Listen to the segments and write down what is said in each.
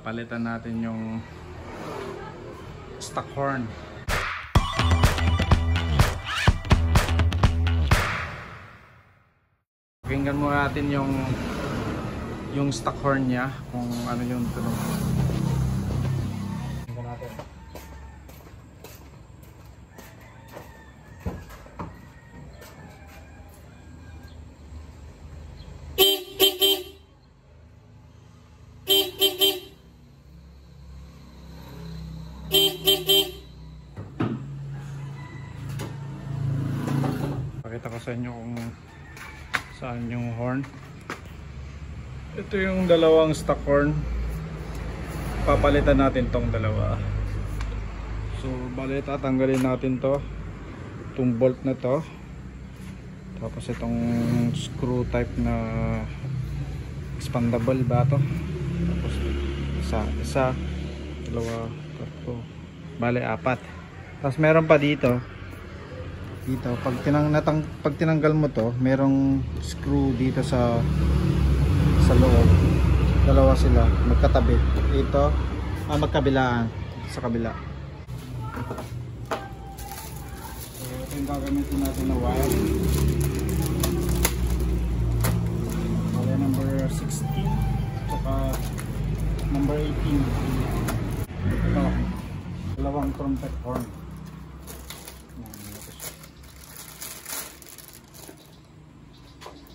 papalitan natin yung stock horn. Pakinggan muna natin yung stock horn niya kung ano yung tunog. Pakinggan natin. Pakita ko sa inyo kung saan yung horn. Ito yung dalawang stock horn. Papalitan natin tong dalawa. So bali tatanggalin natin itong bolt na to, tapos itong screw type na expandable ba to, tapos isa, dalawa, tatlo, bali apat. Tapos meron pa dito pag tinanggal mo to, merong screw dito sa loob. Dalawa sila magkatabi. Ito magkabilaan sa kabila. So ito yung gagamitin natin na wire. Wala number 16 tsaka number 18. Ito dalawang trumpet horn.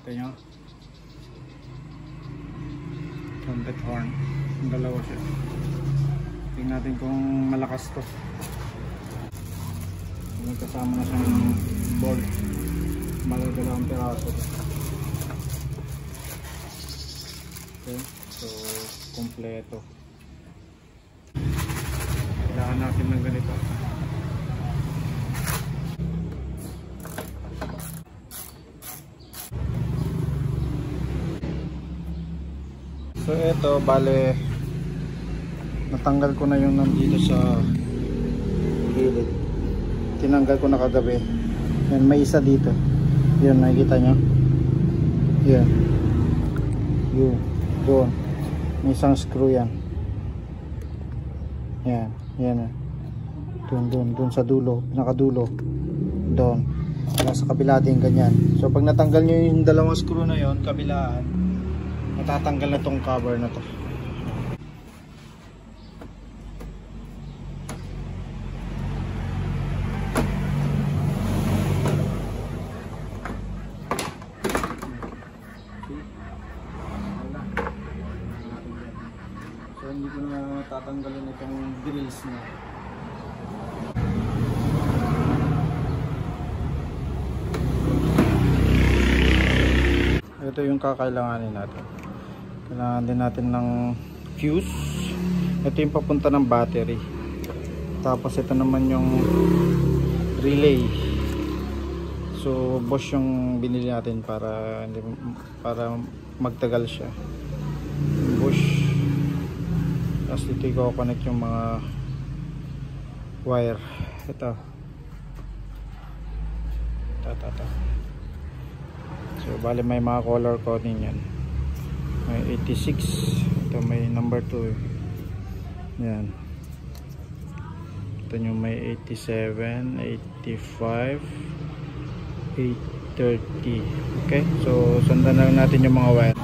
Ito nyo, trumpet horn, yung dalawa siya. Tingnan natin kung malakas to. May kasama na siyang bolt, dalawang piraso to. Okay, so kompleto. Kailangan natin ng ganito. So ito, bale natanggal ko na yung nandito sa gilid. Tinanggal ko na kagabi. Yan, may isa dito. Yan, nakikita nyo? Yan. Yun, doon. May isang screw yan. Yan, yan. Doon sa dulo, pinakadulo. Doon. Sa kabila din ganyan. So pag natanggal nyo yung dalawang screw na yon, kabilaan, matatanggal na tong cover na to. So hindi ko na tatanggalin itong grills na. Ito yung kakailanganin natin. Kailangan din natin ng fuse. Ito yung papunta ng battery. Tapos ito naman yung relay. So Bosch yung binili natin para magtagal siya. Bosch. Tapos dito i-connect yung mga wire. Ito. So bali may mga color coding yan. May 86, ito may number 2. Yan. Ito nyo may 87, 85, 830. Okay, so sundan na lang natin yung mga wire.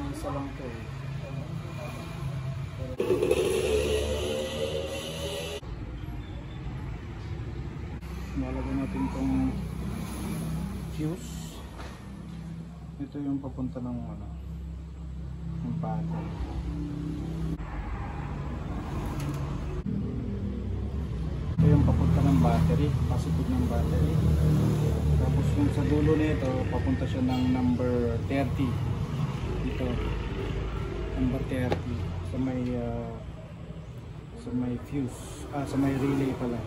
Isa lang ito eh. Nalagyan natin itong fuse. Ito yung papunta ng ng battery. Ito yung papunta ng battery, positive ng battery. Tapos yung sa dulo nito, papunta siya ng number 30. Ito, number 30 sa may fuse, sa may relay pala.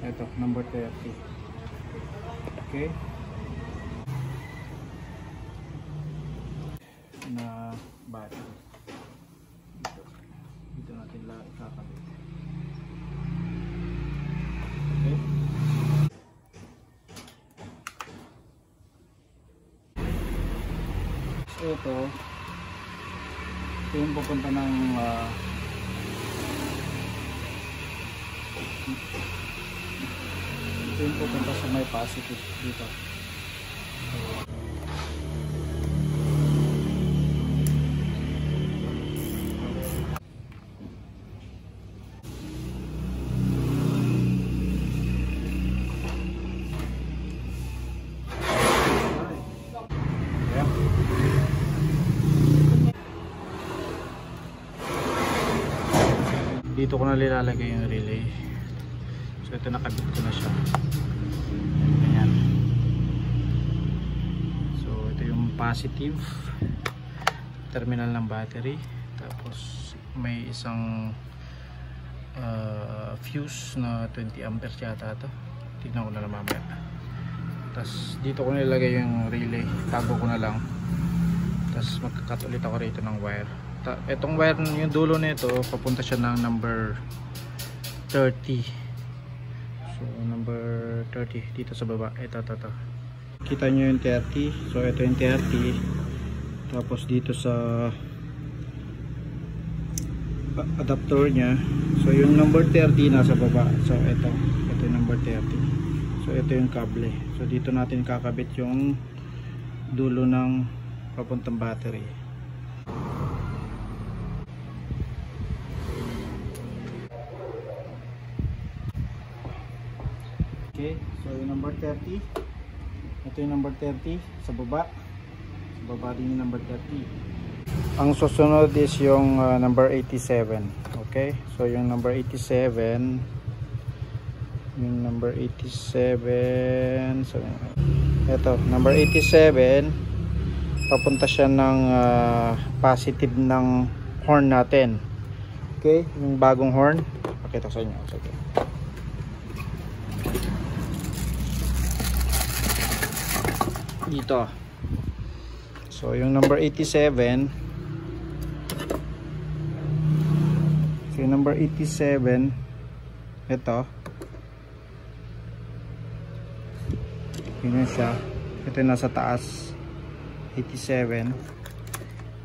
Ito, number 30. Okay. Na battery dito natin ikakabit. Okay, so ito ito yung pupunta ng ito yung pupunta sa may positive dito. Dito ko na nilalagay yung relay. So ito, nakabit ko na siya. Ganyan. So ito yung positive terminal ng battery. Tapos may isang fuse na 20 amperes yata ito. Tignan ko na lang mamaya. Tapos dito ko nilalagay yung relay. Tago ko na lang. Tapos magkakat ulit ako rito ng wire. Itong wire, yung dulo nito papunta siya ng number 30. So number 30 dito sa baba. Ito. Kita nyo yung 30. So ito yung 30. Tapos dito sa adapter nya, so yung number 30 nasa baba. So ito yung number 30. So ito yung kable. So dito natin kakabit yung dulo ng papuntang battery. Okay, so yung number 30, ito yung number 30 sa baba din yung number 30. Ang susunod is yung number 87. Okay, so yung number 87, so ito, number 87, papunta siya ng positive ng horn natin. Okay, yung bagong horn, pakita ko sa inyo. Sige. Dito. So yung number 87, so yung number 87, ito yun siya. Ito yung nasa taas, 87,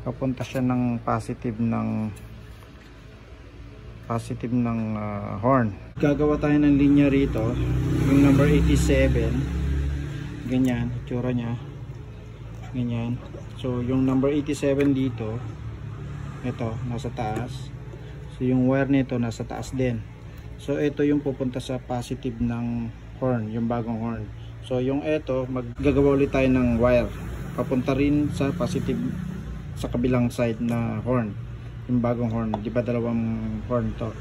papunta siya ng positive ng horn. Gagawa tayo ng linya rito. Yung number 87, ganyan, itsura nya ganyan. So yung number 87 dito, ito nasa taas. So yung wire nito nasa taas din. So ito yung pupunta sa positive ng horn, yung bagong horn. So yung ito, maggagawa ulit tayo ng wire papunta rin sa positive sa kabilang side na horn, yung bagong horn. Di ba dalawang horn to?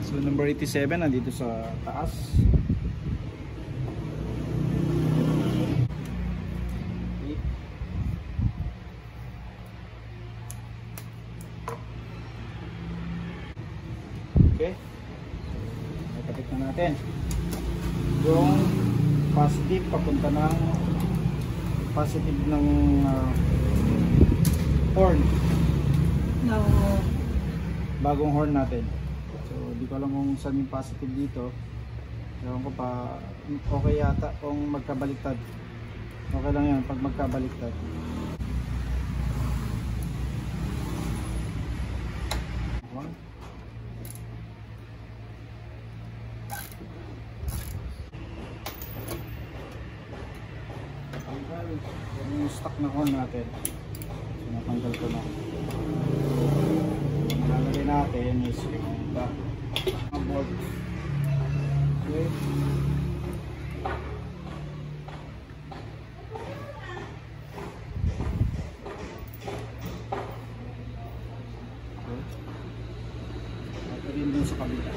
So number 87 nandito sa taas. Okay, nakapit na natin yung positive papunta ng positive ng horn ng bagong horn natin. So di ko alam kung saan yung positive dito. Ewan ko pa, okay yata kung magkabaliktad. Okay lang yan pag magkabaliktad. Yung stock na horn natin, so natanggal ko na. Ang lalagay natin is yung board. Okay. At rin dun sa kabila.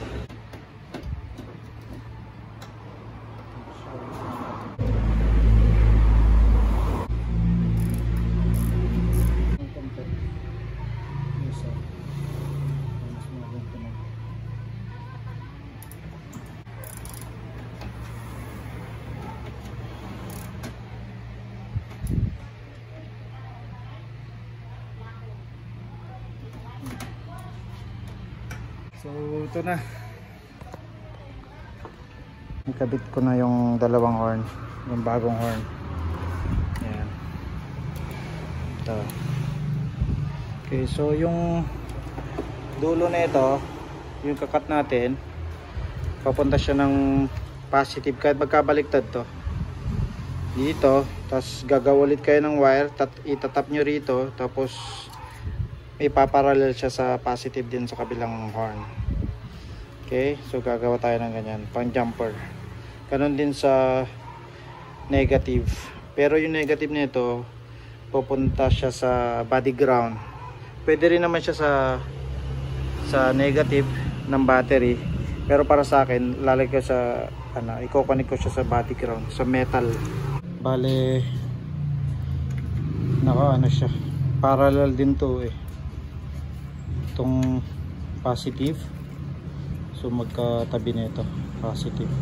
So ito na, ikabit ko na yung dalawang horn, yung bagong horn. Ayan. Ito. Okay, so yung dulo na ito, yung kakat natin, papunta siya ng positive kahit magkabaliktad to dito. Tapos gagawa ulit kayo ng wire, itatap nyo rito, tapos ipaparallel siya sa positive din sa kabilang horn. Okay, so gagawa tayo ng ganyan, pang jumper. Ganon din sa negative, pero yung negative nito pupunta siya sa body ground. Pwede rin naman siya sa negative ng battery, pero para sa akin lalagay ko sa i-connect ko siya sa body ground, sa metal. Bale siya, parallel din to itong positive, so magkatabi nito positive.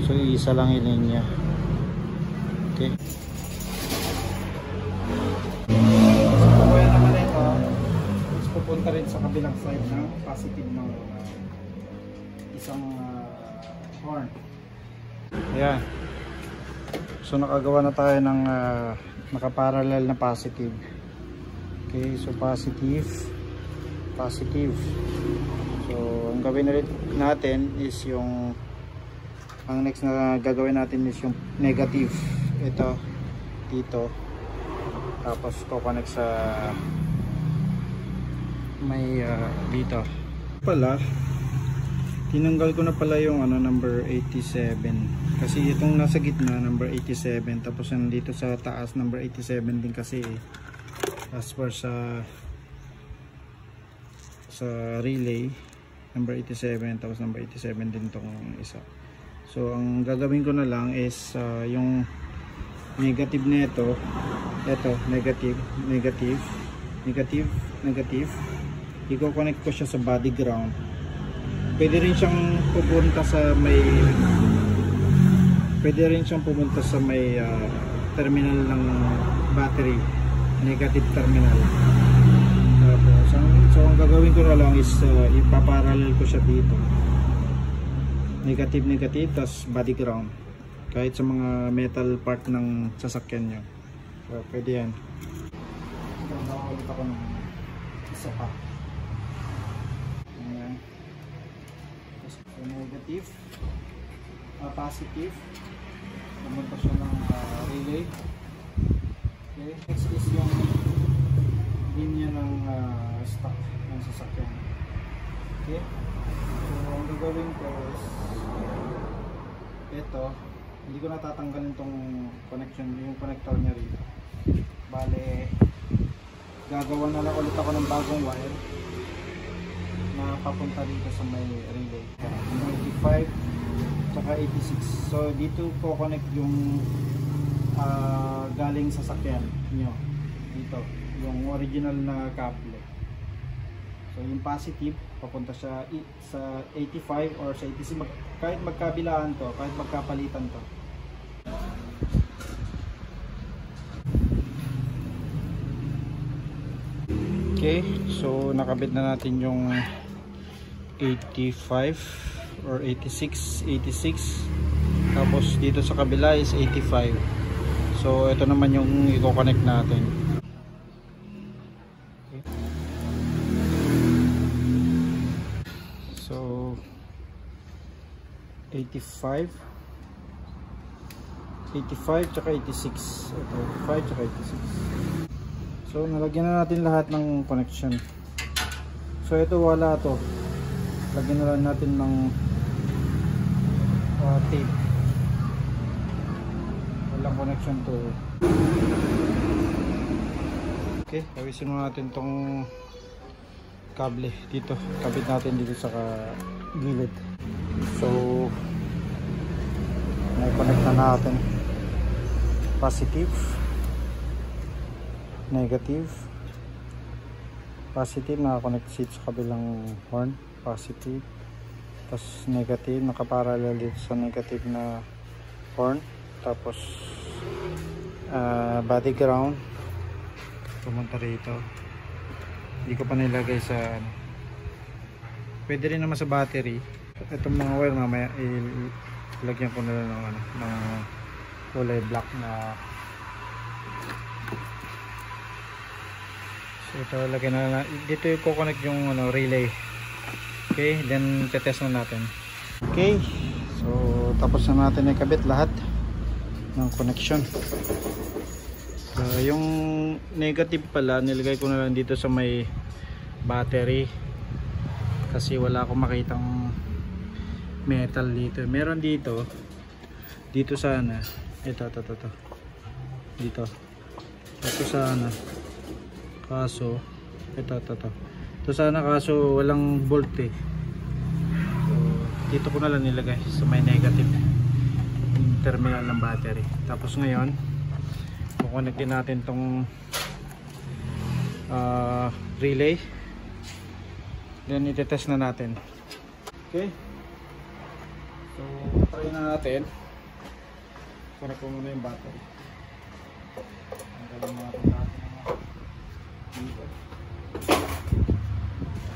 So isa lang yung linya. Okay. So kaya naman ito, pupunta rin sa kabilang side ng positive ng isang horn. Ayan. So nakagawa na tayo ng nakaparallel na positive. Okay, so positive. So ang gawin na rin natin is ang next na gagawin natin is yung negative. Ito dito, tapos connect sa may dito pala. Tinanggal ko na pala yung number 87, kasi itong nasa gitna number 87, tapos nandito sa taas number 87 din kasi as per sa relay number 87, tapos number 87 din tong isa. So ang gagawin ko na lang is yung negative nito, ito negative, i-connect ko siya sa body ground. Pwede rin siyang pupunta sa may terminal ng battery, negative terminal. So ang gagawin ko na lang is ipaparallel ko siya dito, negative, tas body ground, kahit sa mga metal part ng sasakyan nyo. So pwede yan. Gagawa ulit ako ng isa pa. Ayan. So negative, positive, pumunta siya ng relay. Okay. Next is yung linya ng stock ng sasakyan. Okay. So ang gagawin ko is ito, hindi ko natatanggalin tong connection, yung connector niya rito. Bale gagawa na lang ulit ako ng bagong wire na papunta dito sa may relay, 85 tsaka 86. So dito ko connect yung galing sa sasakyan nyo dito, yung original na cable. So yung positive papunta siya sa 85 or sa 86, kahit magkabilaan to, kahit magkapalitan to. Okay, so nakabit na natin yung 85 or 86, tapos dito sa kabila is 85. So ito naman yung i-connect natin. So 85 tsaka 86. Ito 85 tsaka 86. So nalagyan na natin lahat ng connection. So ito wala to, lagyan na lang natin ng tape. Walang connection to. Okay, awisin mo natin tong kable dito, kabit natin dito sa gilid. So na-connect na natin positive, negative, positive, naka-connect sa kabilang horn, positive, tapos negative, nakaparallel dito sa negative na horn, tapos body ground pumunta rito. Hindi ko pa nilagay sa pwede rin naman sa battery. Itong mga wire mamaya ilagyan ko na lang ng kulay black na. So ito lagyan na dito yung kukonek yung ano, relay. Okay, then tetest na natin. Okay, so tapos na natin ikabit lahat ng connection. So yung negative pala nilagay ko na lang dito sa may battery kasi wala akong makitang metal dito. Meron dito sana ito dito sana, kaso ito sana, kaso walang bolt eh. So dito ko na lang nilagay sa may negative terminal ng battery. Tapos ngayon kukonektin natin tong relay, then itetest na natin. Okay, so try na natin. Connect ko muna yung battery. Tanggalin natin dito.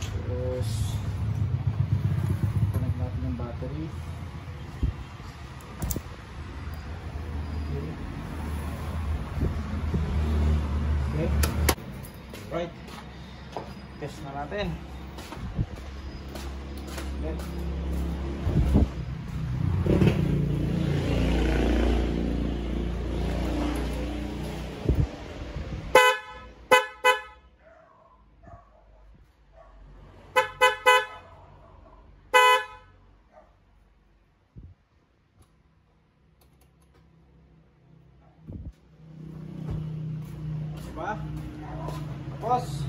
Tapos connect natin yung battery. Okay, right, test na natin. Okay. Diba? Tapos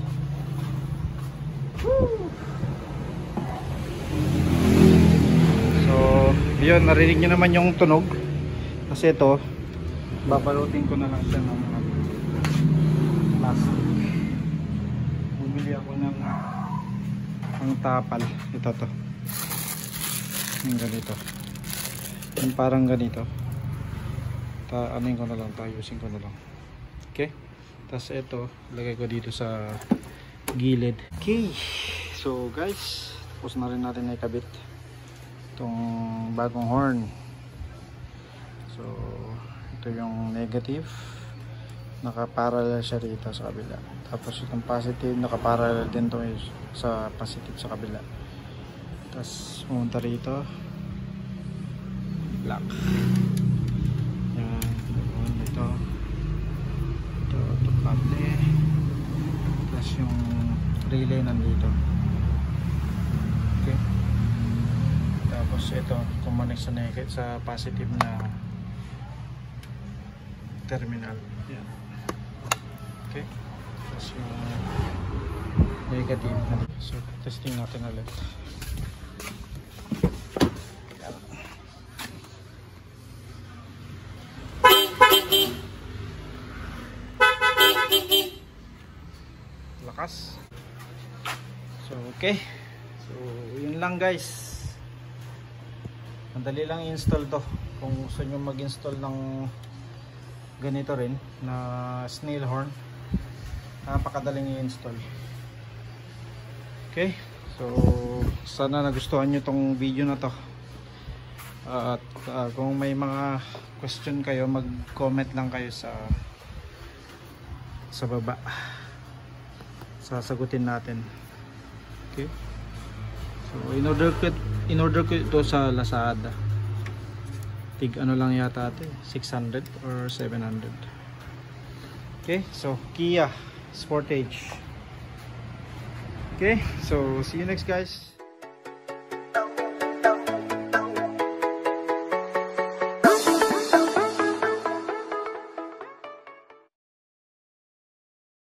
so yun, narinig nyo naman yung tunog kasi ito babalutin ko na lang siya ng plastic. Bumili ako ng tapal. Ito to yung ganito, yung parang ganito. Anuin ko na lang, ayusin ko na lang. Okay, tapos ito lagay ko dito sa gilid. Okay, so guys, tapos na rin natin ikabit itong bagong horn. So ito yung negative, nakaparallel siya rito sa kabila. Tapos itong positive nakaparallel din to sa positive sa kabila. Tapos pumunta rito black. Ito kable, plus yung relay nandito. Okay, tapos ito kumonek sa negative sa positive na terminal. Yan. Okay, tapos yung negative nandito. So testing natin ulit. Lakas. So okay, so yun lang guys, madali lang i-install to. Kung gusto nyo mag-install ng ganito rin na snail horn, napakadaling i-install. Okay, so sana nagustuhan nyo tong video na to. At kung may mga question kayo, mag-comment lang kayo sa baba, sasagutin natin. Okay, so in order ko ito sa Lazada. Tig ano lang yata ate, 600 or 700. Okay, so Kia Sportage. Okay, so see you next guys.